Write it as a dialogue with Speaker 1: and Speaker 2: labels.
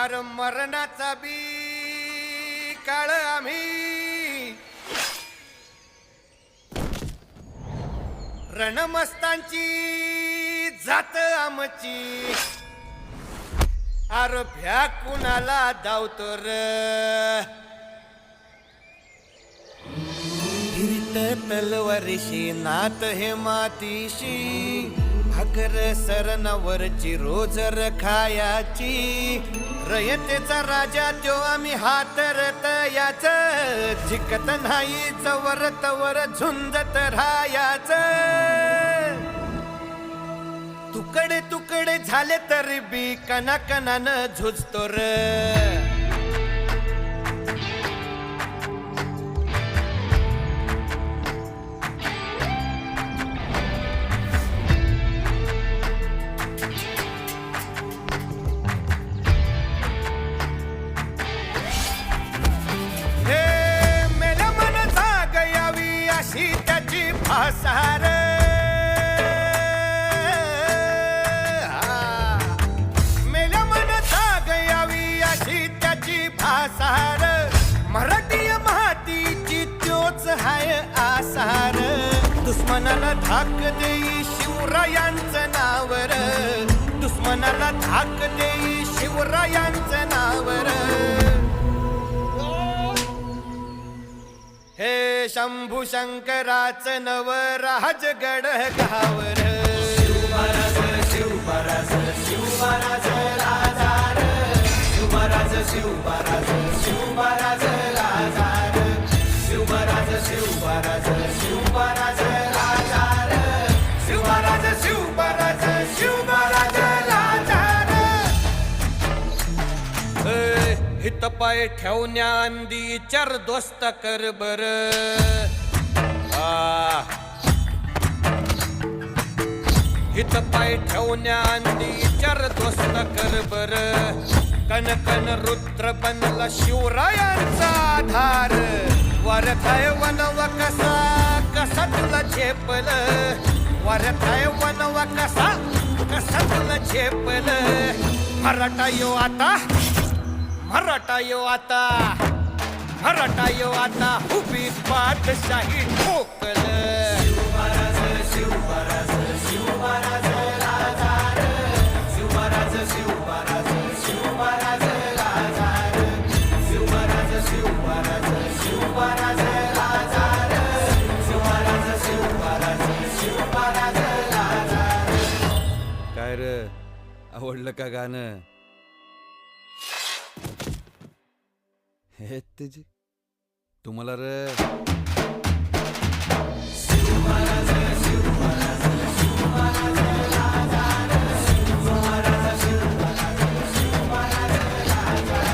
Speaker 1: अरे मरणाचा बी काळ आम्ही रणमस्तांची जात आमची अरे भ्या कुणाला धावतो र हिरीत तलवारीशी नात हे मातीशी भाकर सरणावरची रोजर खायाची रयतेचा राजा त्यो आम्ही हातरत याच जिकत नाही जवर तवर झुंजत राहायाच तुकडे तुकडे झाले तरी बी कणाकणानं झुजतो र भासार मेल्या मन जाग यावी अशी त्याची भासार मराठी मातीची त्योच हाय आसार दुश्मनाला धाक देई शिवरायांचं नावर दुश्मनाला धाक देई शिवरायांचं नावर हे शंभू शंकराचं नव राजगड गावर शिवमहाराज शिवमहाराज शिवमहाराज राजार शिवमहाराज शिवमहाराज शिवमहाराज राजार शिवमहाराज शिवमहाराज शिवमहाराज राजार शिवमहाराज शिवमहाराज शिवमहाराज राजार हित पाय ठेवण्या अंदी चार दोस्त कर बर हित पाय ठेवण्या अंदी चार दोस्त कर बर कन कन रुद्र बनला शिवरायांचा आधार वरथाय वनवा कसा कसा तुला झेपल वरथाय वनवा कसा कसा तुला झेपल मराठा यो आता मराठा यो आता मराठा यो आता उभी पाठशाही ठोकल शिवमहाराज शिवमहाराज शिवमहाराज राजार शिवमहाराज शिवमहाराज शिवमहाराज राजार शिवमहाराज शिवमहाराज शिवमहाराज राजार शिवमहाराज शिवमहाराज शिवमहाराज राजार काय रे आवडलं का गाणं हे तेजी तुम्हाला रे शिवमहाराज